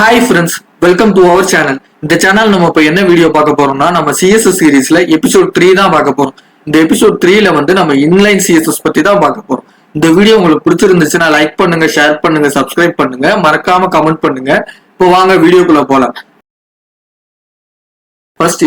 Hi friends, welcome to our channel. இந்த channel நம்ம இப்போ என்ன வீடியோ பார்க்க போறோம்னா, நம்ம சிஎஸ்எஸ் சீரீஸ்ல எபிசோட் 3 தான் பார்க்க போறோம். இந்த எபிசோட் 3ல வந்து நம்ம இன்லைன் சிஎஸ்எஸ் பத்தி தான் பார்க்க போறோம். இந்த வீடியோ உங்களுக்கு பிடிச்சிருந்துச்சுன்னா லைக் பண்ணுங்க, ஷேர் பண்ணுங்க, சப்ஸ்கிரைப் பண்ணுங்க, மறக்காம கமெண்ட் பண்ணுங்க. இப்போ வாங்க வீடியோக்குள்ள போலாம். ஃபர்ஸ்ட்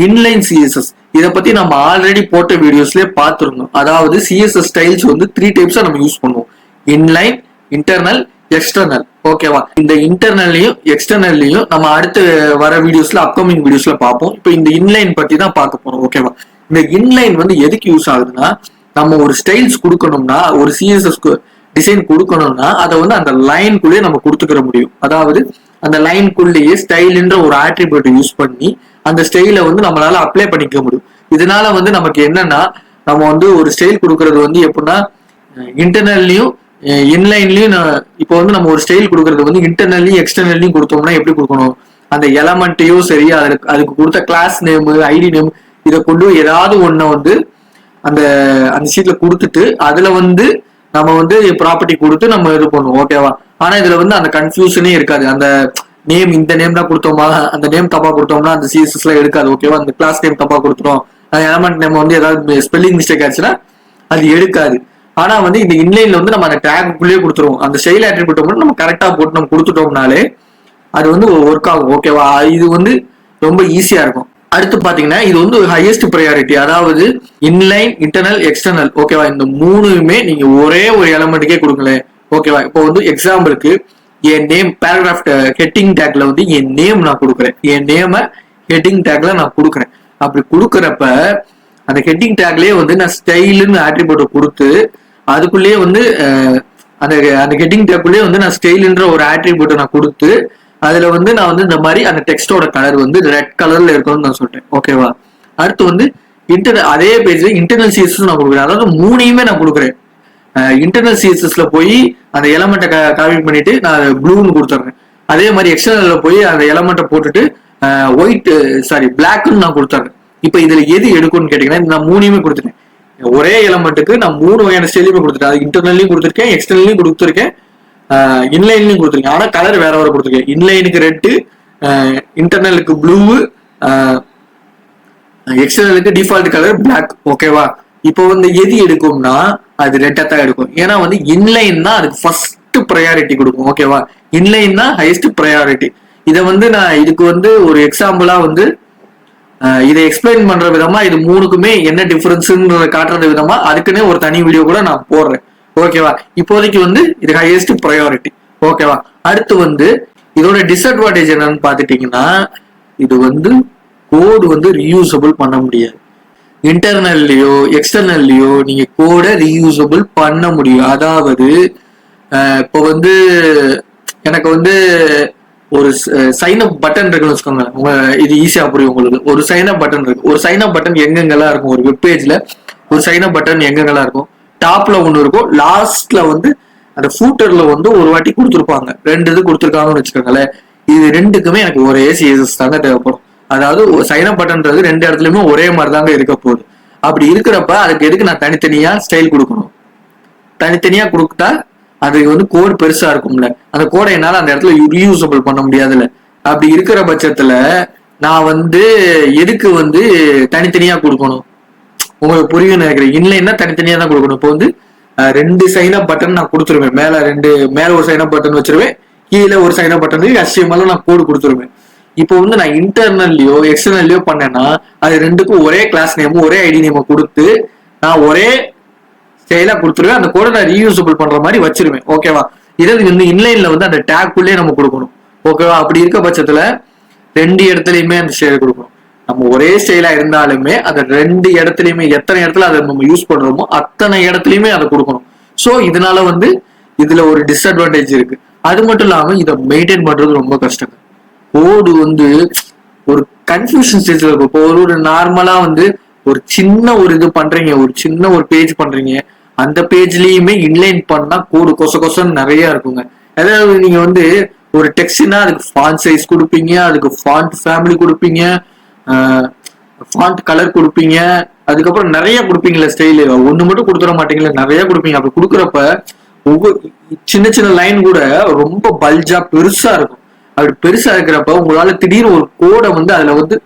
இன்லைன் சிஎஸ்எஸ் இதை பத்தி நம்ம ஆல்ரெடி போட்ட வீடியோஸ்லயே பார்த்துருந்தோம். அதாவது சிஎஸ்எஸ் ஸ்டைல்ஸ் வந்து 3 டைப்ஸா நம்ம யூஸ் பண்ணுவோம்: இன்லைன், இன்டர்னல், எக்ஸ்டர்னல். ஓகேவா? இந்த இன்டர்னல்லையும் எக்ஸ்டர்னல்லையும் நம்ம அடுத்து வர வீடியோஸ்ல, அப்கமிங் வீடியோஸ்ல பார்ப்போம். இப்போ இந்த இன்லைன் பத்தி தான் பார்க்க போறோம். ஓகேவா? இந்த இன்லைன் வந்து எதுக்கு யூஸ் ஆகுதுன்னா, நம்ம ஒரு ஸ்டைல்ஸ் கொடுக்கணும்னா, ஒரு சிஎஸ்எஸ் டிசைன் கொடுக்கணும்னா அதை வந்து அந்த லைனுக்குள்ளேயே நம்ம கொடுத்துக்கிற முடியும். அதாவது அந்த லைனுக்குள்ளேயே ஸ்டைல்ன்ற ஒரு ஆட்ரிபியூட் யூஸ் பண்ணி அந்த ஸ்டைலை வந்து நம்மளால அப்ளை பண்ணிக்க முடியும். இதனால வந்து நமக்கு என்னன்னா, நம்ம வந்து ஒரு ஸ்டைல் கொடுக்கறது வந்து எப்படின்னா, இன்டர்னல்லையும் இன்லைன்லயும் இப்போ வந்து நம்ம ஒரு ஸ்டைல் கொடுக்கறது வந்து இன்டர்னல்லையும் எக்ஸ்டர்னல்லையும் கொடுத்தோம்னா எப்படி கொடுக்கணும்? அந்த எலமெண்ட்டையும் சரி, அதுக்கு கொடுத்த கிளாஸ் நேம், ஐடி நேம், இதை கொண்டு ஏதாவது ஒன்ன வந்து அந்த அந்த ஷீட்ல கொடுத்துட்டு அதுல வந்து நம்ம வந்து ப்ராப்பர்ட்டி கொடுத்து நம்ம இது பண்ணுவோம். ஓகேவா? ஆனா இதுல வந்து அந்த கன்ஃபியூஷனே இருக்காது. அந்த நேம், இந்த நேம் தான் கொடுத்தோமா, அந்த நேம் தப்பா கொடுத்தோம்னா அந்த சிஎஸ்எஸ்ல எடுக்காது. ஓகேவா? அந்த கிளாஸ் நேம் தப்பா கொடுத்துரும், அந்த எலமெண்ட் நேம் வந்து ஏதாவது ஸ்பெல்லிங் மிஸ்டேக் ஆச்சுன்னா அது எடுக்காது. ஆனா வந்து இந்த இன்லைன்ல வந்து நம்ம அந்த டேக்குள்ளேயே கொடுத்துருவோம். அந்த ஸ்டைல் ஆட்ரிபியூட் மட்டும் நம்ம கரெக்டா போட்டு நம்ம கொடுத்துட்டோம்னாலே அது வந்து ஒர்க் ஆகும். ஓகேவா? இது வந்து ரொம்ப ஈஸியா இருக்கும். அடுத்து பாத்தீங்கன்னா, இது வந்து ஹையஸ்ட் ப்ரையாரிட்டி. அதாவது இன்லைன், இன்டர்னல், எக்ஸ்டர்னல். ஓகேவா? இந்த மூணுமே நீங்க ஒரே ஒரு எலமெண்ட்டுக்கே கொடுக்கல. ஓகேவா? இப்போ வந்து எக்ஸாம்பிளுக்கு என் நேம் பேராகிராஃப் ஹெட்டிங் டேக்ல வந்து என் நேம் நான் கொடுக்குறேன். என் நேம ஹெட்டிங் டேக்ல நான் கொடுக்குறேன். அப்படி கொடுக்குறப்ப அந்த ஹெட்டிங் டேக்லயே வந்து நான் ஸ்டைலுன்னு ஆட்ரிபியூட் கொடுத்து அதுக்குள்ளேயே வந்து அந்த அந்த ஹெட்டிங் டேக்குள்ளேயே வந்து நான் ஸ்டைல்ன்ற ஒரு ஆட்ரிபியூட்டை நான் கொடுத்து அதுல வந்து நான் வந்து இந்த மாதிரி அந்த டெக்ஸ்டோட கலர் வந்து ரெட் கலர்ல இருக்கணும்னு நான் சொல்லிட்டேன். ஓகேவா? அடுத்து வந்து அதே பேஜ்ல இன்டர்னல் சிஎஸ்எஸ் நான் கொடுக்குறேன். அதாவது மூணையுமே நான் கொடுக்குறேன். இன்டர்னல் சிஎஸ்எஸ்ல போய் அந்த எலமெண்ட்டை காப்பி பண்ணிட்டு நான் ப்ளூன்னு கொடுத்துட்றேன். அதே மாதிரி எக்ஸ்டர்னல்ல போய் அந்த எலமெண்ட்டை போட்டுட்டு பிளாக்னு நான் கொடுத்துட்றேன். இப்ப இதுல எது எடுக்கும்னு கேட்டீங்கன்னா, நான் மூணையுமே கொடுத்துட்டேன். ஒரே எலமெண்ட்டுக்கு நான் 3 வகையான ஸ்டைலையுமே கொடுத்துட்டேன். அது இன்டர்னல்லையும் கொடுத்துருக்கேன், எக்ஸ்டர்னல்லையும் கொடுத்துருக்கேன், இன்லைன்லையும் கொடுத்துருக்கேன். ஆனா கலர் வேற வேற கொடுத்துருக்கேன். இன்லைனுக்கு ரெட்டு, இன்டர்னலுக்கு ப்ளூ, எக்ஸ்டர்னலுக்கு டிஃபால்ட் கலர் பிளாக். ஓகேவா? இப்போ வந்து எது எடுக்கும்னா அது ரெட்டா தான் எடுக்கும். ஏன்னா வந்து இன்லைன் தான் அதுக்கு ஃபர்ஸ்ட் ப்ரையாரிட்டி கொடுக்கும். ஓகேவா? இன்லைன் தான் ஹையஸ்ட் ப்ரையாரிட்டி. இதை வந்து நான் இதுக்கு வந்து ஒரு எக்ஸாம்பிளா வந்து இதை எக்ஸ்பிளைன் பண்ற விதமா, இது மூணுக்குமே என்ன டிஃபரன்ஸ்ன்றத காட்டுறது விதமா அதுக்குன்னே ஒரு தனி வீடியோ கூட நான் போடுறேன். ஓகேவா? இப்போதைக்கு வந்து இது ஹையஸ்ட் ப்ரையாரிட்டி. ஓகேவா? அடுத்து வந்து இதோட டிஸ்அட்வான்டேஜ் என்னன்னு பாத்துட்டீங்கன்னா, இது வந்து கோடு வந்து ரீயூசபிள் பண்ண முடியாது. இன்டர்னல்லையோ எக்ஸ்டர்னல்லையோ நீங்க கோடை ரீயூசபிள் பண்ண முடியும். அதாவது இப்போ வந்து எனக்கு வந்து ஒரு சைன் அப் பட்டன் இருக்குன்னு வச்சுக்கோங்க. இது ஈஸியா புரியும் உங்களுக்கு. ஒரு சைன் அப் பட்டன் இருக்கு. ஒரு சைன் அப் பட்டன் எங்கெங்கெல்லாம் இருக்கும்? ஒரு வெப் பேஜ்ல ஒரு சைன் அப் பட்டன் எங்கெங்கெல்லாம் இருக்கும்? டாப்ல ஒண்ணு இருக்கும், லாஸ்ட்ல வந்து அந்த ஃபூட்டர்ல வந்து ஒரு வாட்டி கொடுத்துருப்பாங்க. 2 இது கொடுத்துருக்காங்கன்னு வச்சுக்கோங்களேன். இது ரெண்டுக்குமே எனக்கு ஒரே சிஎஸ்எஸ் தாங்க தேவைப்படும். அதாவது சைன் அப் பட்டன்றது 2 இடத்துலயுமே ஒரே மாதிரி தாங்க இருக்க போகுது. அப்படி இருக்கிறப்ப அதுக்கு எதுக்கு நான் தனித்தனியா ஸ்டைல் கொடுக்கணும்? தனித்தனியா கொடுத்தா அது வந்து கோடு பெருசா இருக்கும்ல, அந்த கோடை என்னால அந்த இடத்துல ரீயூசபிள் பண்ண முடியாதுல்ல. அப்படி இருக்கிற பட்சத்துல நான் வந்து எதுக்கு வந்து தனித்தனியா கொடுக்கணும்? உங்களுக்கு புரியும் நினைக்கிறேன். இன்லைன்னா தனித்தனியா தான் கொடுக்கணும். இப்போ வந்து 2 சைன் அப் பட்டன் நான் கொடுத்துருவேன். மேல ஒரு சைன் அப் பட்டன் வச்சிருவேன், கீழே ஒரு சைன் அப் பட்டன் HTML நான் கோடு கொடுத்துருவேன். இப்போ வந்து நான் இன்டர்னல்லையோ எக்ஸ்டர்னல்லையோ பண்ணேன்னா அது ரெண்டுக்கும் ஒரே கிளாஸ் நேமும் ஒரே ஐடி நேமும் கொடுத்து நான் ஒரே ஸ்டைலா கொடுத்துருவேன். அந்த கோடை நான் ரீயூசபிள் பண்ற மாதிரி வச்சிருவேன். ஓகேவா? இதே வந்து இன்லைன்ல வந்து அந்த டேக்குள்ளே நம்ம கொடுக்கணும். ஓகேவா? அப்படி இருக்க பட்சத்துல 2 இடத்துலயுமே அந்த ஸ்டைல் கொடுக்கணும். நம்ம ஒரே ஸ்டைலா இருந்தாலுமே அந்த 2 இடத்துலயுமே எத்தனை இடத்துல அதை நம்ம யூஸ் பண்றோமோ அத்தனை இடத்துலயுமே அதை கொடுக்கணும். ஸோ இதனால வந்து இதுல ஒரு டிஸ்அட்வான்டேஜ் இருக்கு. அது மட்டும் இல்லாம இதை மெயின்டைன் பண்றது ரொம்ப கஷ்டம். கோடு வந்து ஒரு கன்ஃபியூஷன் ஸ்டேஜ்ல இருக்கும். இப்போ ஒரு நார்மலா வந்து ஒரு சின்ன ஒரு இது பண்றீங்க, ஒரு சின்ன ஒரு பேஜ் பண்றீங்க, அந்த பேஜ்லயுமே இன்லைன் பண்ணா கோடு கொசன்னு நிறைய இருக்குங்க. அதாவது நீங்க வந்து ஒரு டெக்ஸ்ட்னா அதுக்கு ஃபாண்ட் சைஸ் கொடுப்பீங்க, அதுக்கு ஃபாண்ட் ஃபேமிலி கொடுப்பீங்க, ஃபாண்ட் கலர் கொடுப்பீங்க, அதுக்கப்புறம் நிறைய கொடுப்பீங்களா ஸ்டைலு. ஒண்ணு மட்டும் கொடுத்துட மாட்டீங்களா, நிறைய கொடுப்பீங்க. அப்படி கொடுக்குறப்ப ஒவ்வொரு சின்ன சின்ன லைன் கூட ரொம்ப பல்ஜா பெருசா இருக்கும். அப்படி பெருசா இருக்கிறப்ப உங்களால திடீர்னு ஒரு கோடை வந்து அதுல வந்து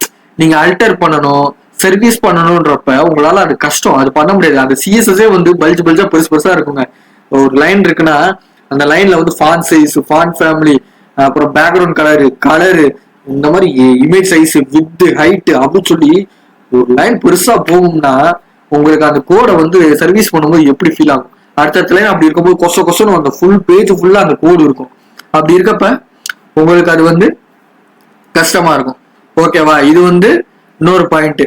நீங்க அல்டர் பண்ணணும், சர்வீஸ் பண்ணணும்ன்றப்ப உங்களால அது கஷ்டம், அது பண்ண முடியாது. அந்த சிஎஸ்எஸ்ஸே வந்து பல்ஜா பெருசு பெருசா இருக்குங்க. ஒரு லைன் இருக்குன்னா அந்த லைன்ல வந்து ஃபாண்ட் சைஸ், ஃபாண்ட் ஃபேமிலி, அப்புறம் பேக்ரவுண்ட் கலரு இந்த மாதிரி இமேஜ் சைஸ், வித், ஹைட் அப்படின்னு சொல்லி ஒரு லைன் பெருசா போகும்னா உங்களுக்கு அந்த கோடை வந்து சர்வீஸ் பண்ணும்போது எப்படி ஃபீல் ஆகும்? அடுத்த லைன் அப்படி இருக்கும்போது கொசன்னு அந்த ஃபுல் பேஜ் ஃபுல்லா அந்த கோடு இருக்கும். அப்படி இருக்கப்ப உங்களுக்கு அது வந்து கஷ்டமா இருக்கும். ஓகேவா? இது வந்து இன்னொரு பாயிண்ட்,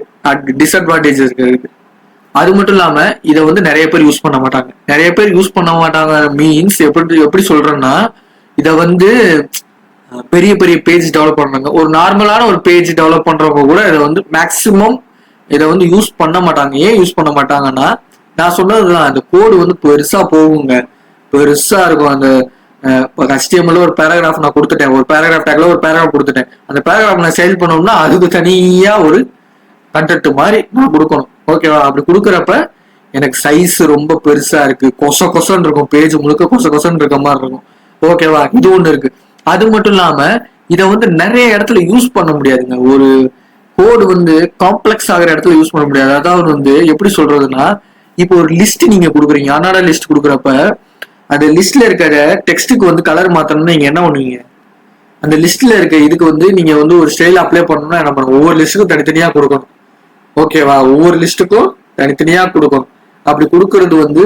டிஸ்அட்வான்டேஜ் இருக்கு. அது மட்டும் இல்லாம இதை வந்து நிறைய பேர் யூஸ் பண்ண மாட்டாங்க. நிறைய பேர் யூஸ் பண்ண மாட்டாங்க மீன்ஸ் எப்படி சொல்றேன்னா, இதை வந்து பெரிய பெரிய பேஜ் டெவலப் பண்றாங்க, ஒரு நார்மலான ஒரு பேஜ் டெவலப் பண்றவங்க கூட இதை வந்து மேக்சிமம் இதை வந்து யூஸ் பண்ண மாட்டாங்க. ஏன் யூஸ் பண்ண மாட்டாங்கன்னா, நான் சொன்னதுதான், அந்த கோடு வந்து பெருசா போகுங்க, பெருசா இருக்கும். அந்த HTML ஒரு பேராகிராஃப் நான் கொடுத்துட்டேன், ஒரு பேராகிராஃப் டேக்ல ஒரு பேராகிராஃப் கொடுத்துட்டேன். அந்த பேராகிராஃப் நான் சேல் பண்ணோம்னா அதுக்கு தனியா ஒரு கண்டென்ட் மாதிரி நான் கொடுக்கணும். ஓகேவா? அப்படி கொடுக்குறப்ப எனக்கு சைஸ் ரொம்ப பெருசா இருக்கு, கொசன்னு இருக்கும், பேஜ் முழுக்க கொசன்னு இருக்க மாதிரி இருக்கும். ஓகேவா? இது ஒண்ணு இருக்கு. அது மட்டும் இல்லாம இதை வந்து நிறைய இடத்துல யூஸ் பண்ண முடியாதுங்க. ஒரு கோடு வந்து காம்ப்ளெக்ஸ் ஆகிற இடத்துல யூஸ் பண்ண முடியாது. அதாவது வந்து எப்படி சொல்றதுன்னா, இப்போ ஒரு லிஸ்ட் நீங்க கொடுக்குறீங்க, அனாட லிஸ்ட் கொடுக்குறப்ப அந்த லிஸ்ட்ல இருக்கிற டெக்ஸ்ட்டுக்கு வந்து கலர் மாத்தணும்னா நீங்க என்ன பண்ணுவீங்க? அந்த லிஸ்ட்ல இருக்க இதுக்கு வந்து நீங்க வந்து ஒரு ஸ்டைல் அப்ளை பண்ணணும்னா என்ன பண்ணணும்? ஒவ்வொரு லிஸ்ட்டுக்கும் தனித்தனியா கொடுக்கணும். ஓகேவா? ஒவ்வொரு லிஸ்ட்டுக்கும் தனித்தனியா கொடுக்கணும். அப்படி கொடுக்கறது வந்து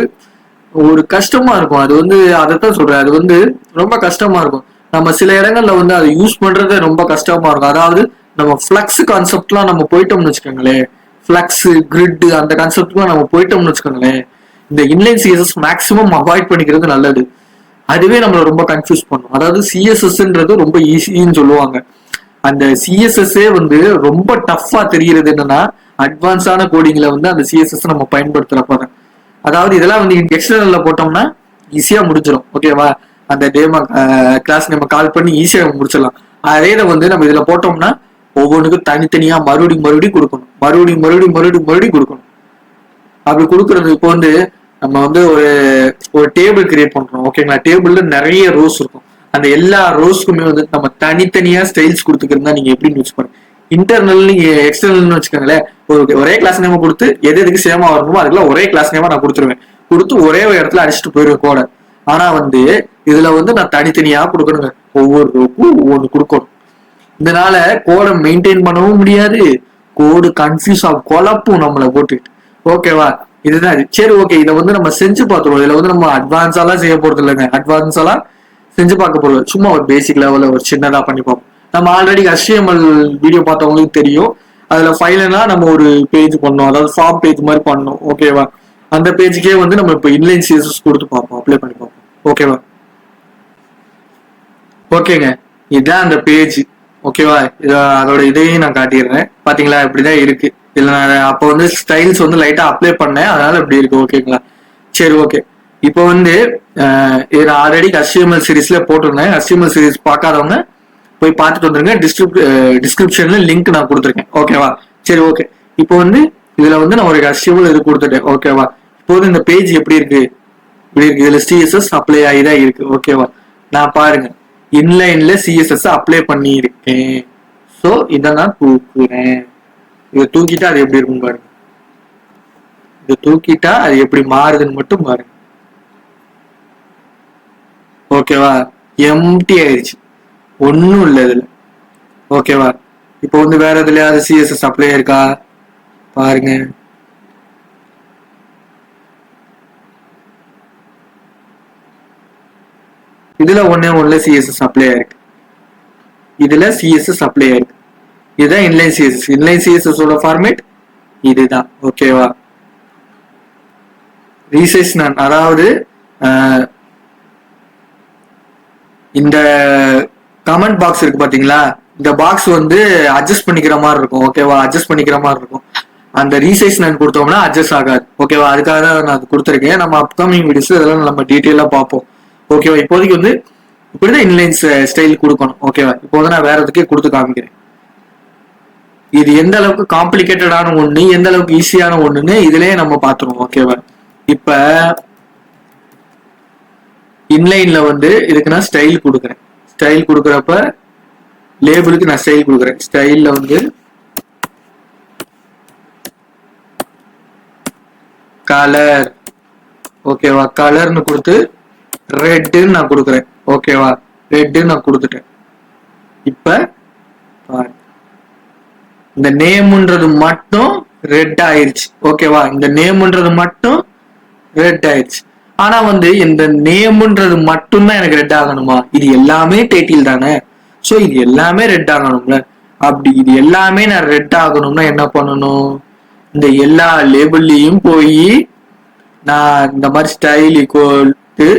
ஒரு கஷ்டமா இருக்கும். அது வந்து அதைத்தான் சொல்றேன், அது வந்து ரொம்ப கஷ்டமா இருக்கும். நம்ம சில இடங்கள்ல வந்து அதை யூஸ் பண்றது ரொம்ப கஷ்டமா இருக்கும். அதாவது நம்ம ஃபிளக்ஸ் கான்செப்ட்லாம் நம்ம போயிட்டோம்னு வச்சுக்கோங்களேன், ஃபிளக்ஸ், கிரிட் அந்த கான்செப்ட்லாம் நம்ம போயிட்டோம்னு வச்சுக்கோங்களேன், இந்த இன்லைன் சிஎஸ்எஸ் மேக்ஸிமம் அவாய்ட் பண்ணிக்கிறது நல்லது. அதுவே நம்மளை ரொம்ப கன்ஃபியூஸ் பண்ணும். அதாவது சிஎஸ்எஸ்ன்றது ரொம்ப ஈஸின்னு சொல்லுவாங்க. அந்த சிஎஸ்எஸ்ஸே வந்து ரொம்ப டஃப்பா தெரிகிறது என்னன்னா, அட்வான்ஸான கோடிங்ல வந்து அந்த சிஎஸ்எஸ் நம்ம பயன்படுத்துறப்ப. அதாவது இதெல்லாம் வந்து எக்ஸ்டர்னல்ல போட்டோம்னா ஈஸியா முடிஞ்சிடும். ஓகேவா? அந்த டேமா கிளாஸ் நம்ம கால் பண்ணி ஈஸியா முடிச்சிடலாம். அதே வந்து நம்ம இதுல போட்டோம்னா ஒவ்வொன்றுக்கும் தனித்தனியா மறுபடியும் கொடுக்கணும், மறுபடியும் கொடுக்கணும். அப்படி கொடுக்கறது இப்போ வந்து நம்ம வந்து ஒரு டேபிள் கிரியேட் பண்றோம். ஓகேங்களா? டேபிள்ல நிறைய ரோஸ் இருக்கும். அந்த எல்லா ரோஸ்க்குமே வந்து நம்ம தனித்தனியா ஸ்டைல்ஸ் கொடுத்துக்கிறதா நீங்க எப்படி யூஸ் பண்ணுங்க. இன்டர்னல் நீங்க எக்ஸ்டர்னல்னு வச்சுக்கோங்களேன், ஒரே கிளாஸ் நேமா கொடுத்து எதுக்கு சேமா வரணுமோ அதுக்கெல்லாம் ஒரே கிளாஸ் நேமா நான் கொடுத்துருவேன். கொடுத்து ஒரே ஒரு இடத்துல அடிச்சுட்டு போயிருவேன் கோட. ஆனா வந்து இதுல வந்து நான் தனித்தனியா கொடுக்கணுங்க, ஒவ்வொரு ரோக்கும் ஒவ்வொன்று கொடுக்கணும். இதனால கோடை மெயின்டைன் பண்ணவும் முடியாது, கோடு கன்ஃபியூஸ் ஆகும், குழப்பும் நம்மளை போட்டுட்டு. ஓகேவா? இதுதான் இது. சரி, ஓகே, இதை வந்து நம்ம செஞ்சு பார்த்துருவோம். இதுல வந்து நம்ம அட்வான்ஸாலாம் செய்ய போறது இல்லைங்க, அட்வான்ஸாலாம் செஞ்சு பார்க்க போறது, சும்மா ஒரு பேசிக் லெவல்ல ஒரு சின்னதா பண்ணி பார்ப்போம். நம்ம ஆல்ரெடி HTML வீடியோ பார்த்தவங்களுக்கு தெரியும். அதுல ஃபைனலா நம்ம ஒரு பேஜ் பண்ணோம், அதாவது ஃபார்ம் பேஜ் மாதிரி பண்ணோம். ஓகேவா? அந்த பேஜுக்கே வந்து நம்ம இப்போ இன்லைன் சிஎஸ்எஸ் கொடுத்து பார்ப்போம், அப்ளை பண்ணி பார்ப்போம். ஓகேவா? ஓகேங்க, இதுதான் அந்த பேஜ். ஓகேவா? அதோட இதையும் நான் காட்டிடுறேன். பாத்தீங்களா? இப்படிதான் இருக்கு. இதுல நான் அப்போ வந்து ஸ்டைல்ஸ் வந்து லைட்டா அப்ளை பண்ணேன், அதனால இப்படி இருக்கு. ஓகேங்களா? சரி, ஓகே. இப்போ வந்து இது நான் ஆல்ரெடி HTML சீரீஸ்ல போட்டிருந்தேன். HTML சீரீஸ் பார்க்காதவங்க போய் பார்த்துட்டு வந்துருங்க. டிஸ்கிரிப்ஷன்ல லிங்க் நான் கொடுத்துருக்கேன். ஓகேவா? சரி, ஓகே. இப்போ வந்து இதுல வந்து நான் ஒரு HTML இது கொடுத்துட்டேன். ஓகேவா? இப்போ வந்து இந்த பேஜ் எப்படி இருக்கு? இப்படி இருக்கு. இதுல CSS அப்ளை ஆகிதான் இருக்கு. ஓகேவா? நான் பாருங்க, இன்லைன்ல CSS அப்ளை பண்ணியிருக்கேன். ஸோ இதை நான் தூக்குறேன். இதை தூக்கிட்டா அது எப்படி இருக்கும் பாருங்க. இதை தூக்கிட்டா அது எப்படி மாறுதுன்னு மட்டும் பாருங்க. ஓகேவா? எம்டி ஆயிடுச்சு, ஒன்னும் இல்லை இதுல. ஓகேவா? இப்போ வந்து வேற எதுலயாவது CSS அப்ளை இருக்கா பாருங்க. இதுல ஒன்னுல CSS அப்ளை ஆயிருக்கு, இதுல CSS அப்ளை ஆயிருக்கு. இதுதான் இன்லைன் CSS. இன்லைன் CSS ஓட ஃபார்மேட் இதுதான். ஓகேவா? ரீசைஸ் நான், அதாவது இந்த கமெண்ட் பாக்ஸ் இருக்கு பாத்தீங்களா, இந்த பாக்ஸ் வந்து அட்ஜஸ்ட் பண்ணிக்கிற மாதிரி இருக்கும். ஓகேவா? அட்ஜஸ்ட் பண்ணிக்கிற மாதிரி இருக்கும். அந்த ரீசைஸ் நான் கொடுத்தோம்னா அட்ஜஸ்ட் ஆகாது. ஓகேவா? அதுக்காக தான் நான் கொடுத்துருக்கேன். நம்ம அப்கமிங் வீடியோஸ் இதெல்லாம் நம்ம டீட்டெயிலா பார்ப்போம். ஓகேவா? இப்போதைக்கு வந்து இப்படிதான் இன்லைன் ஸ்டைல் கொடுக்கணும். ஓகேவா? இப்போ வந்து நான் வேற எதுக்கே கொடுத்து காமிக்கிறேன். இது எந்த அளவுக்கு காம்ப்ளிகேட்டடான ஒண்ணு, எந்த அளவுக்கு ஈஸியான ஒண்ணுன்னு இதுலயே நம்ம பாத்துருவோம். ஓகேவா? இப்ப இன்லைன்ல வந்து இதுக்கு நான் ஸ்டைல் கொடுக்குறேன். ஸ்டைல் கொடுக்குறப்ப லேபிளுக்கு நான் ஸ்டைல் கொடுக்குறேன். ஸ்டைல்ல வந்து கலர், ஓகேவா, கலர்னு கொடுத்து ரெட்னு நான் கொடுக்குறேன். ஓகேவா, ரெட்னு நான் கொடுத்துட்டேன். இப்ப இந்த நேம்ன்றது மட்டும் ரெட் ஆயிருச்சு. ஓகேவா, இந்த நேம்ன்றது மட்டும் ரெட் ஆயிடுச்சு. ஆனா வந்து இந்த நேம்ன்றது மட்டும் தான் எனக்கு ரெட் ஆகணுமா? இது எல்லாமே டைட்டில் தானே. சோ இது எல்லாமே ரெட் ஆகணும்ல. அப்படி இது எல்லாமே நான் ரெட் ஆகணும்னா என்ன பண்ணணும்? இந்த எல்லா லேபிள்லயும் போய் நான் இந்த மாதிரி style equal to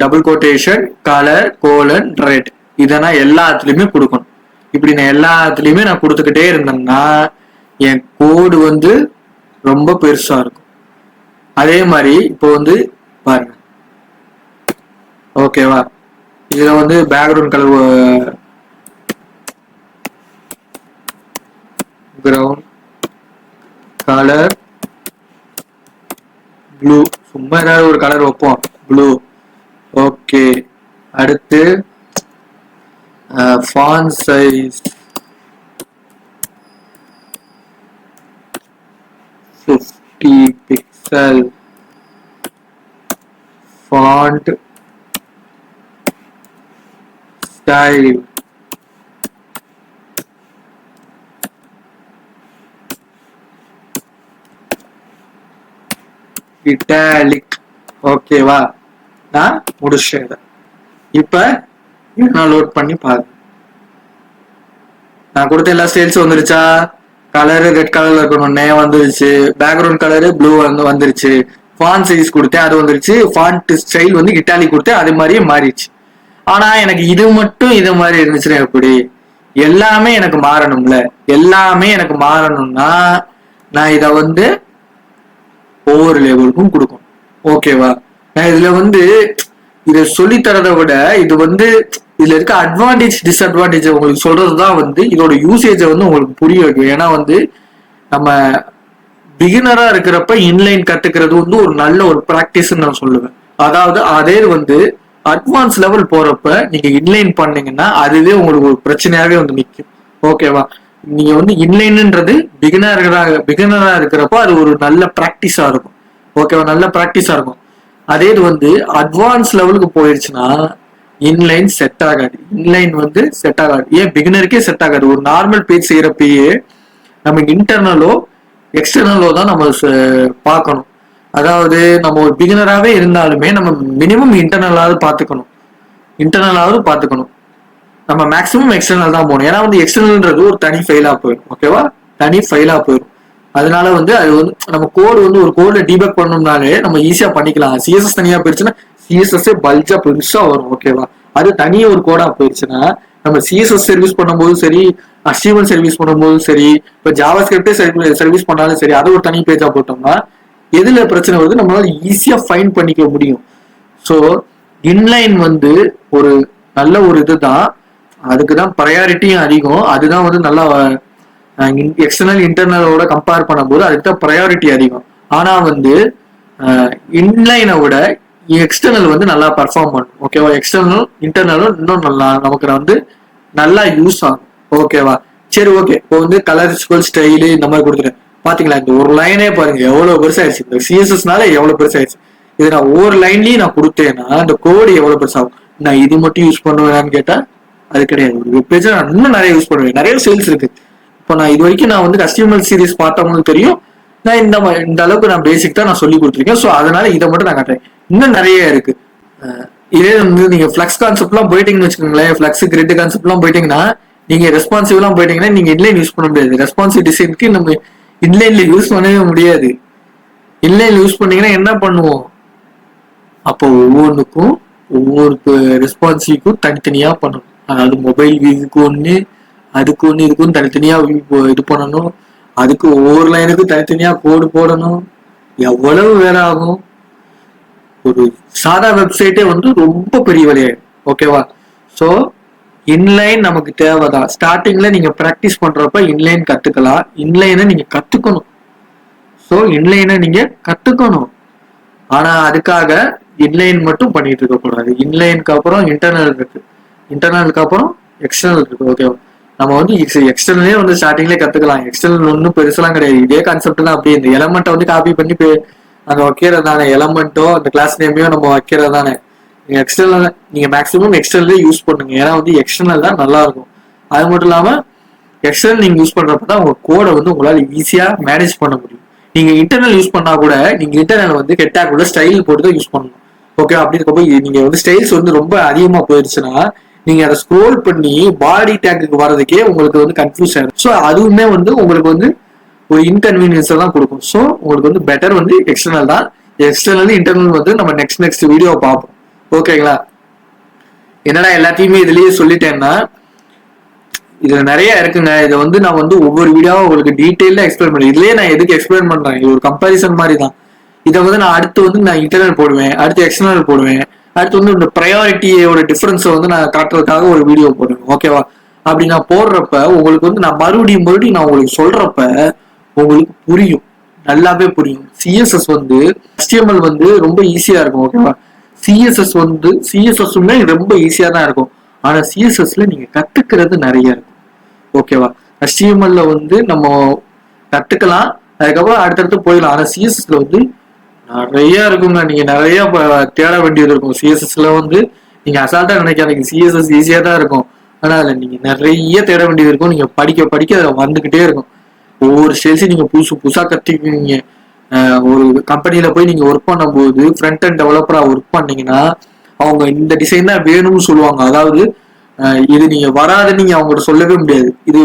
double quotation colour colon red இதை நான் எல்லாத்துலயுமே கொடுக்கணும். இப்படி நான் எல்லாத்துலயுமே நான் கொடுத்துக்கிட்டே இருந்தேன்னா என் கோடு வந்து ரொம்ப பெருசா இருக்கும். அதே மாதிரி இப்போ வந்து பாருங்க, ஓகேவா, இதுல வந்து background colour ground colour blue, சும்மா ஏதாவது ஒரு கலர் வைப்போம், ப்ளூ. ஓகே, அடுத்து font size 50 pixel, font style italic. ஓகேவா, நான் முடிச்சேன். இப்ப நான் லோட் பண்ணி பாருங்க. நான் கொடுத்த எல்லா ஸ்டைல்ஸும் வந்துருச்சா? கலரு ரெட் கலர்ல இருக்கணும்னே வந்துருச்சு, பேக்ரவுண்ட் கலரு ப்ளூ வந்துருச்சு, ஃபாண்ட் சைஸ் கொடுத்தேன் அது வந்துருச்சு, ஃபாண்ட் ஸ்டைல் வந்து இட்டாலிக் கொடுத்தேன் அது மாதிரியே மாறிடுச்சு. ஆனா எனக்கு இது மட்டும் இது மாதிரி இருந்துச்சுன்னா எப்படி? எல்லாமே எனக்கு மாறணும்ல. எல்லாமே எனக்கு மாறணும்னா நான் இதை வந்து ஒவ்வொரு லேபிளுக்கும் கொடுக்கணும். ஓகேவா, நான் இதுல வந்து இதை சொல்லி தரதை விட இது வந்து இதுல இருக்க அட்வான்டேஜ் டிஸ்அட்வான்டேஜ் உங்களுக்கு சொல்றதுதான் வந்து இதோட யூசேஜை வந்து உங்களுக்கு புரிய வைக்கும். ஏன்னா வந்து நம்ம பிகினரா இருக்கிறப்ப இன்லைன் கத்துக்கிறது வந்து ஒரு நல்ல ஒரு பிராக்டிஸ் நான் சொல்லுவேன். அதாவது அதே வந்து அட்வான்ஸ் லெவல் போறப்ப நீங்க இன்லைன் பண்ணீங்கன்னா அதுவே உங்களுக்கு ஒரு பிரச்சனையாவே வந்து நிற்கும். ஓகேவா, நீங்க வந்து இன்லைன்ன்றது பிகினரா இருக்கிறப்ப அது ஒரு நல்ல பிராக்டிஸா இருக்கும். ஓகேவா, நல்ல பிராக்டிஸா இருக்கும். அதே இது வந்து அட்வான்ஸ் லெவலுக்கு போயிடுச்சுன்னா இன்லைன் செட் ஆகாது. இன்லைன் வந்து செட் ஆகாது. ஏன் பிகினருக்கே செட் ஆகாது. ஒரு நார்மல் பேஜ் செய்யறப்பயே நம்ம இன்டர்னலோ எக்ஸ்டர்னலோ தான் நம்ம பார்க்கணும். அதாவது நம்ம ஒரு பிகினராகவே இருந்தாலுமே நம்ம மினிமம் இன்டர்னலாவது பார்த்துக்கணும். நம்ம மேக்ஸிமம் எக்ஸ்டர்னல் தான் போகணும். ஏன்னா வந்து எக்ஸ்டர்னல்ன்றது ஒரு தனி ஃபைலா போயிடும். ஓகேவா, தனி ஃபைலா போயிடும். அதனால வந்து அது வந்து நம்ம கோடு வந்து ஒரு கோட்ல டீபக் பண்ணோம்னாலே நம்ம ஈஸியா பண்ணிக்கலாம். சிஎஸ்எஸ் தனியா போயிடுச்சுன்னா சிஎஸ்எஸ் பல்ஜா பெருசா வரும். ஓகேவா, அது தனியா ஒரு கோடா போயிடுச்சுன்னா நம்ம சிஎஸ்எஸ் சர்வீஸ் பண்ணும்போதும் சரி, HTML சர்வீஸ் பண்ணும்போதும் சரி, இப்ப ஜாவா ஸ்கிரிப்டே சர்வீஸ் பண்ணாலும் சரி, அதை ஒரு தனி பேஜா போட்டோம்னா எதுல பிரச்சனை வருது நம்மளால ஈஸியா ஃபைண்ட் பண்ணிக்க முடியும். ஸோ இன்லைன் வந்து ஒரு நல்ல ஒரு இதுதான். அதுக்குதான் ப்ரையாரிட்டியும் அதிகம். அதுதான் வந்து நல்லா எக்ஸ்டர்னல் இன்டர்னலோட கம்பேர் பண்ணும்போது அதுக்கு தான் ப்ரையாரிட்டி அதிகம். ஆனா வந்து இன்லைனை விட எக்ஸ்டர்னல் வந்து நல்லா பர்ஃபார்ம் பண்ணும். ஓகேவா, எக்ஸ்டர்னல் இன்டர்னலும் இன்னும் நல்லா நமக்கு வந்து நல்லா யூஸ் ஆகும். ஓகேவா, சரி, ஓகே. இப்போ வந்து கலர் ஸ்டைலு இந்த மாதிரி கொடுத்துட்டேன். பாத்தீங்களா, இந்த ஒரு லைனே பாருங்க எவ்வளவு பெருசாயிருச்சு. இந்த சிஎஸ்எஸ்னால எவ்வளவு பெருசாயிருச்சு. இதை நான் ஒவ்வொரு லைன்லயும் நான் கொடுத்தேன்னா இந்த கோடு எவ்வளவு பெருசாகும். நான் இது மட்டும் யூஸ் பண்ணுவேன்னு கேட்டா அது கிடையாது. ஒரு வெப் பேஜ் நான் இன்னும் நிறைய யூஸ் பண்ணுவேன். நிறைய சேல்ஸ் இருக்கு. இப்போ நான் இது வரைக்கும் நான் வந்து HTML சீரிஸ் பார்த்தவங்களுக்கு தெரியும். நான் இந்த அளவுக்கு நான் பேசிக் தான் நான் சொல்லி கொடுத்துருக்கேன். ஸோ அதனால இதை மட்டும் நான் காட்டுறேன். இன்னும் நிறைய இருக்கு. இதே வந்து நீங்க ஃபிளக்ஸ் கான்செப்ட் எல்லாம் போயிட்டீங்கன்னு வச்சுக்கோங்களேன், ஃபிளக்ஸ் கிரிட் கான்செப்ட் எல்லாம் போயிட்டீங்கன்னா, நீங்க ரெஸ்பான்சிவ் எல்லாம் போயிட்டீங்கன்னா நீங்க இன்லைன் யூஸ் பண்ண முடியாது. ரெஸ்பான்சிவ் டிசைனுக்கு நம்ம இன்லைன்ல யூஸ் பண்ணவே முடியாது. இன்லைன்ல யூஸ் பண்ணீங்கன்னா என்ன பண்ணுவோம்? அப்போ ஒவ்வொன்றுக்கும் ஒவ்வொரு ரெஸ்பான்சிவ்க்கும் தனித்தனியா பண்ணணும். அதாவது மொபைல் வியூக்கு ஒண்ணு, அதுக்கு ஒண்ணு, இதுக்கும் தனித்தனியா இது பண்ணணும். அதுக்கு ஒவ்வொரு லைனுக்கும் தனித்தனியா கோடு போடணும். எவ்வளவு வேலை ஆகும்? ஒரு சாதா வெப்சைட்டே வந்து ரொம்ப பெரிய வேலையாயிடும். ஓகேவா, ஸோ இன்லைன் நமக்கு தேவைதான். ஸ்டார்டிங்ல நீங்க ப்ராக்டிஸ் பண்றப்ப இன்லைன் கத்துக்கலாம். இன்லைனை நீங்க கத்துக்கணும். ஸோ இன்லைனை நீங்க கத்துக்கணும். ஆனா அதுக்காக இன்லைன் மட்டும் பண்ணிட்டு இருக்க கூடாது. இன்லைனுக்கு அப்புறம் இன்டர்னல் இருக்கு. இன்டர்னலுக்கு அப்புறம் எக்ஸ்டர்னல் இருக்கு. ஓகேவா, நம்ம வந்து எக்ஸ்டர்னலே வந்து ஸ்டார்டிங்லேயே கத்துக்கலாம். எக்ஸ்டர்னல் ஒன்றும் பெருசெல்லாம் கிடையாது. இதே கான்செப்ட் தான். அப்படியே இந்த எலமெண்ட்டை வந்து காப்பி பண்ணி அங்க வைக்கிறது தானே. எலமெண்ட்டோ அந்த கிளாஸ் நேமையோ நம்ம வைக்கிறது தானே. எக்ஸ்டர்னல் நீங்க மேக்ஸிமம் எக்ஸ்டர்னலே யூஸ் பண்ணுங்க. ஏன்னா வந்து எக்ஸ்டர்னல் தான் நல்லா இருக்கும். அது மட்டும் இல்லாம எக்ஸ்டர்னல் நீங்க யூஸ் பண்றப்பதான் உங்க கோடை வந்து உங்களால ஈஸியா மேனேஜ் பண்ண முடியும். நீங்க இன்டர்னல் யூஸ் பண்ணா கூட நீங்க இன்டர்னல் வந்து கெட்டா கூட ஸ்டைல் போட்டு தான் யூஸ் பண்ணணும். ஓகே, அப்படி இருக்கப்போ நீங்க வந்து ஸ்டைல்ஸ் வந்து ரொம்ப அதிகமா போயிருச்சுன்னா நீங்க அதை ஸ்க்ரோல் பண்ணி பாடி டேக்குக்கு வர்றதுக்கே உங்களுக்கு வந்து கன்ஃபியூஸ் ஆயிடும். ஸோ அதுவுமே வந்து உங்களுக்கு வந்து ஒரு இன்கன்வீனியன்ஸ் தான் கொடுக்கும். ஸோ உங்களுக்கு வந்து பெட்டர் வந்து எக்ஸ்டர்னல் தான். எக்ஸ்டர்னல் இன்டர்னல் வந்து நம்ம நெக்ஸ்ட் வீடியோ பார்ப்போம். ஓகேங்களா, என்னடா எல்லாத்தையுமே இதுலயே சொல்லிட்டேன்னா இதுல நிறைய இருக்குங்க. இதை வந்து நான் வந்து ஒவ்வொரு வீடியோவும் உங்களுக்கு டீட்டெயிலா எக்ஸ்பிளைன் பண்ணுறேன். இதுலயே நான் எதுக்கு எக்ஸ்பிளைன் பண்றேன், இது ஒரு கம்பாரிசன் மாதிரி தான். இதை வந்து நான் அடுத்து வந்து நான் இன்டர்னல் போடுவேன், அடுத்து எக்ஸ்டர்னல் போடுவேன், அடுத்து வந்து இந்த ப்ரையாரிட்டியோட டிஃபரன்ஸை வந்து நான் காட்டுறதுக்காக ஒரு வீடியோ போடுவேன். ஓகேவா, அப்படி நான் போடுறப்ப உங்களுக்கு வந்து நான் மறுபடியும் நான் உங்களுக்கு சொல்றப்ப உங்களுக்கு புரியும், நல்லாவே புரியும். சிஎஸ்எஸ் வந்து HTML வந்து ரொம்ப ஈஸியா இருக்கும். ஓகேவா, சிஎஸ்எஸ் வந்து சிஎஸ்எஸ்மே ரொம்ப ஈஸியா தான் இருக்கும். ஆனா சிஎஸ்எஸ்ல நீங்க கத்துக்கிறது நிறைய இருக்கும். ஓகேவா, HTML வந்து நம்ம கத்துக்கலாம், அதுக்கப்புறம் அடுத்தடுத்து போயிடலாம். ஆனா சிஎஸ்எஸ்ல வந்து நிறைய இருக்குங்க. நீங்க நிறைய தேட வேண்டியது இருக்கும். சிஎஸ்எஸ்ல வந்து நீங்க அசால்ட்டா நினைக்காதீங்க, சிஎஸ்எஸ் ஈஸியா தான் இருக்கும். ஆனா அதுல நீங்க நிறைய தேட வேண்டியது இருக்கும். நீங்க படிக்க படிக்க அதுல வந்துகிட்டே இருக்கும். ஒவ்வொரு ஸ்டேஜும் நீங்க புதுசா கத்துக்குவீங்க. ஒரு கம்பெனில போய் நீங்க ஒர்க் பண்ணும்போது ஃப்ரண்ட் அண்ட் டெவலப்பரா ஒர்க் பண்ணீங்கன்னா அவங்க இந்த டிசைன் தான் வேணும்னு சொல்லுவாங்க. அதாவது இது நீங்க வராதுன்னு நீங்க அவங்ககிட்ட சொல்லவே முடியாது. இது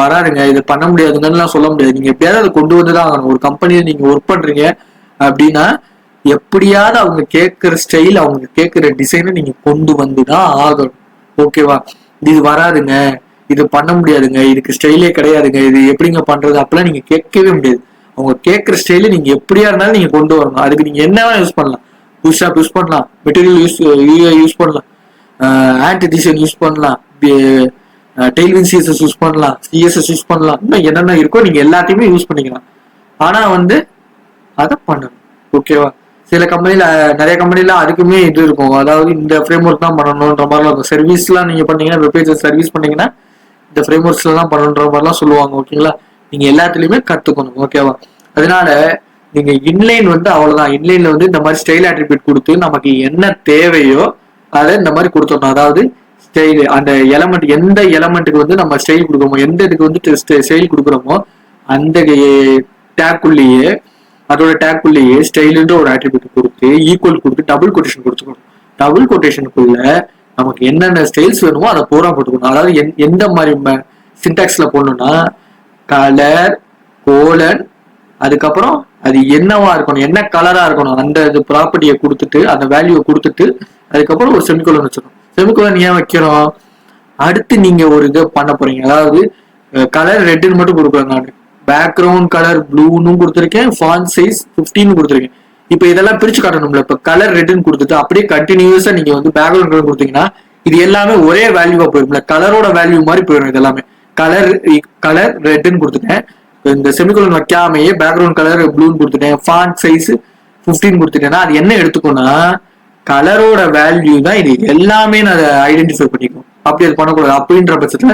வராதுங்க, இது பண்ண முடியாதுங்கன்னு சொல்ல முடியாது. நீங்க எப்படியாவது அதை கொண்டு வந்துதான் ஆகணும். ஒரு கம்பெனியில நீங்க ஒர்க் பண்றீங்க அப்படின்னா எப்படியாவது அவங்க கேட்கிற ஸ்டைல், அவங்க கேட்கிற டிசைனை நீங்க கொண்டு வந்துதான் ஆகணும். ஓகேவா, இது வராதுங்க, இது பண்ண முடியாதுங்க, இதுக்கு ஸ்டைலே கிடையாதுங்க, இது எப்படிங்க பண்றது அப்பெல்லாம் நீங்க கேட்கவே முடியாது. அவங்க கேட்கிற ஸ்டைல நீங்க எப்படியா இருந்தாலும் நீங்க கொண்டு வரணும். அதுக்கு நீங்க என்னவா யூஸ் பண்ணலாம், புஷ்அப் யூஸ் பண்ணலாம், மெட்டீரியல் யூஸ் பண்ணலாம், ஆன்டி டிசைன் யூஸ் பண்ணலாம், டெய்ல்வின் சிஎஸ்எஸ் யூஸ் பண்ணலாம், சிஎஸ்எஸ் யூஸ் பண்ணலாம், இன்னும் என்னென்ன இருக்கோ நீங்க எல்லாத்தையுமே யூஸ் பண்ணிக்கலாம். ஆனா வந்து அதை பண்ணணும். ஓகேவா, சில கம்பெனில நிறைய கம்பெனில அதுக்குமே இது இருக்கும். அதாவது இந்த ஃப்ரேம் ஒர்க் தான் பண்ணணும்ன்ற மாதிரிலாம் இருக்கும். சர்வீஸ்லாம் நீங்க பண்ணீங்கன்னா, வெப்பேஜ் சர்வீஸ் பண்ணீங்கன்னா இந்த ஃப்ரேம் ஒர்க்ஸ்ல தான் பண்ணணுன்ற மாதிரிலாம் சொல்லுவாங்க. ஓகேங்களா, நீங்க எல்லாத்துலயுமே கத்துக்கணும். ஓகேவா, அதனால நீங்க இன்லைன் வந்து அவ்வளவுதான். இன்லைன்ல வந்து இந்த மாதிரி ஸ்டைல் ஆட்ரிபியூட் கொடுத்து நமக்கு என்ன தேவையோ அதை இந்த மாதிரி கொடுத்துடணும். அதாவது ஸ்டைல், அந்த எலமெண்ட், எந்த எலமெண்ட்டுக்கு வந்து நம்ம ஸ்டைல் கொடுக்குறோமோ, எந்த இதுக்கு வந்து ஸ்டைல் கொடுக்குறோமோ அந்த டேக்குள்ளேயே, அதோட டேக்குள்ளேயே ஸ்டைலுன்ற ஒரு ஆட்ரிபியூட் கொடுத்து ஈக்குவல் கொடுத்து டபுள் கொட்டேஷன் கொடுத்துக்கணும். டபுள் கொட்டேஷனுக்குள்ள நமக்கு என்னென்ன ஸ்டைல்ஸ் வேணுமோ அதை பூரா போட்டுக்கணும். அதாவது எந்த மாதிரி சின்டாக்ஸ்ல போடணும்னா கலர் கோலன், அதுக்கப்புறம் அது என்னவா இருக்கணும், என்ன கலரா இருக்கணும், அந்த ப்ராப்பர்ட்டியை கொடுத்துட்டு அந்த வேல்யூவை கொடுத்துட்டு அதுக்கப்புறம் ஒரு செமிகோலன் வச்சிடணும். செமிகோலன் ஏன் வைக்கிறோம், அடுத்து நீங்க ஒரு இது பண்ண போறீங்க. அதாவது கலர் ரெட்டுன்னு மட்டும் கொடுக்குறேன் நான், பேக்ரவுண்ட் கலர் ப்ளூன்னு கொடுத்துருக்கேன், ஃபாண்ட் சைஸ் 15 கொடுத்துருக்கேன். இப்ப இதெல்லாம் பிரிச்சு காட்டணும்ல. இப்ப கலர் ரெட்டுன்னு கொடுத்துட்டு அப்படியே கண்டினியூஸா நீங்க வந்து பேக்ரவுண்ட் கலர் கொடுத்தீங்கன்னா இது எல்லாமே ஒரே வேல்யூவா போயிரும்ல, கலரோட வேல்யூ மாதிரி போயிடும். இது எல்லாமே கலர் ரெட்டுன்னு கொடுத்துட்டேன், இந்த செமிகோலன் வைக்காமையே பேக்ரவுண்ட் கலர் ப்ளூன்னு கொடுத்துட்டேன், ஃபாண்ட் சைஸ் 15 கொடுத்துட்டேன்னா அது என்ன எடுத்துக்கோன்னா கலரோட வேல்யூ தான். இது எல்லாமே நான் அதை ஐடென்டிஃபை பண்ணிக்கணும். அப்படி அது பண்ணக்கூடாது. அப்படின்ற பட்சத்துல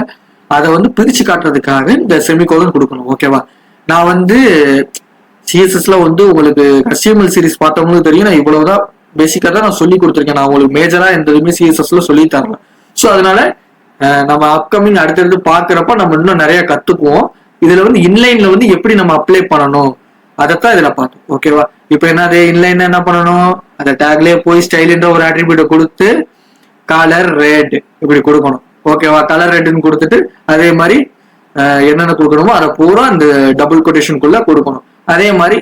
அதை வந்து பிரிச்சு காட்டுறதுக்காக இந்த செமிகோலன் கொடுக்கணும். ஓகேவா, நான் வந்து சிஎஸ்எஸ்ல வந்து உங்களுக்கு HTML சீரிஸ் பார்த்தவங்களுக்கு தெரியும். நான் இவ்வளவுதான் பேசிக்கா தான் நான் சொல்லி கொடுத்துருக்கேன். நான் உங்களுக்கு மேஜரா எந்த இதுவுமே சிஎஸ்எஸ்ல சொல்லி தரல. ஸோ அதனால நம்ம அப்கமிங் அடுத்தடுத்து பாக்குறப்ப நம்ம இன்னும் நிறைய கத்துக்குவோம். இதுல வந்து இன்லைன்ல வந்து எப்படி நம்ம அப்ளை பண்ணணும் அதைத்தான் இதுல பார்த்தோம். ஓகேவா, இப்ப என்னது இன்லைன் என்ன பண்ணணும், அந்த டேக்லயே போய் ஸ்டைல்ன்ற ஒரு ஆட்ரிபியூட்டை கொடுத்து கலர் ரெட் இப்படி கொடுக்கணும். ஓகேவா, கலர் ரெட்னு கொடுத்துட்டு அதே மாதிரி என்னென்ன கொடுக்கணுமோ அதை பூரா இந்த டபுள் கொட்டேஷனுக்குள்ள கொடுக்கணும். அதே மாதிரி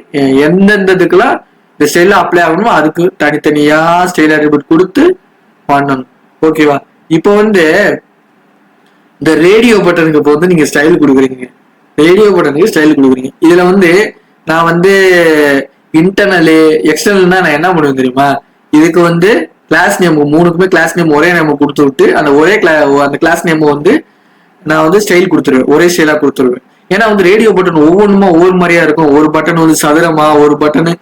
எந்தெந்த இதுக்கெல்லாம் இந்த ஸ்டைல அப்ளை ஆகணுமோ அதுக்கு தனித்தனியா ஸ்டைல் ஆட்ரிபியூட் கொடுத்து பண்ணணும். ஓகேவா, இப்போ வந்து இந்த ரேடியோ பட்டனுக்கு இப்போ வந்து நீங்க ஸ்டைல் கொடுக்குறீங்க, ரேடியோ பட்டனுக்கு ஸ்டைல் கொடுக்குறீங்க. இதுல வந்து நான் வந்து இன்டர்னலு எக்ஸ்டர்னல்னா நான் என்ன பண்ணுவேன் தெரியுமா, இதுக்கு வந்து கிளாஸ் நேம் மூணுக்குமே கிளாஸ் நேம் ஒரே நேம் கொடுத்து விட்டு அந்த அந்த கிளாஸ் நேம் வந்து நான் வந்து ஸ்டைல் கொடுத்துருவேன், ஒரே ஸ்டைலா கொடுத்துருவேன். ஏன்னா வந்து ரேடியோ பட்டன் ஒவ்வொன்றுமா ஒவ்வொரு மாதிரியா இருக்கும். ஒரு பட்டன் வந்து சதுரமா, ஒரு பட்டனு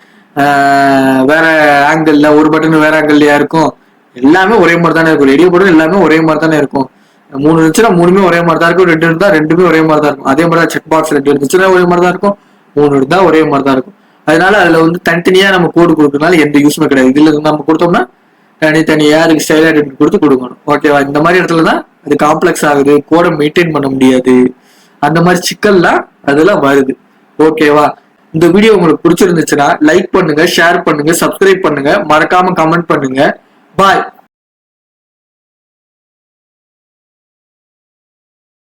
வேற ஆங்கிள், ஒரு பட்டன் வேற ஆங்கிள்லயா இருக்கும். எல்லாமே ஒரே மாதிரி தானே இருக்கும். ரேடியோ பட்டன் எல்லாமே ஒரே மாதிரி தானே இருக்கும். 3 இருந்துச்சுன்னா 3மே ஒரே மாதிரி தான் இருக்கும், 2 இருந்தா 2மே ஒரே மாதிரி தான் இருக்கும். அதே மாதிரி செக் பாக்ஸ் 2 இருந்துச்சுன்னா ஒரே மாதிரி தான் இருக்கும், 3 இருந்தா ஒரே மாதிரி தான் இருக்கும். அதனால அதுல வந்து தனித்தனியா நம்ம கோடு கொடுக்கறதுனால எந்த யூஸ்மே கிடையாது. இதுல இருந்து நம்ம கொடுத்தோம்னா தனித்தனியா அதுக்கு ஸ்டைல் ஐடென்டி கொடுத்து கொடுக்கணும். ஓகேவா? இந்த மாதிரி இடத்துலதான் அது காம்ப்ளெக்ஸ் ஆகுது, கோடை மெயின்டைன் பண்ண முடியாது, அந்த மாதிரி சிக்கல்லாம் அதெல்லாம் வருது. ஓகேவா? இந்த வீடியோ உங்களுக்கு பிடிச்சிருந்துச்சுன்னா லைக் பண்ணுங்க, ஷேர் பண்ணுங்க, சப்ஸ்கிரைப் பண்ணுங்க, மறக்காம கமெண்ட் பண்ணுங்க. பாய்.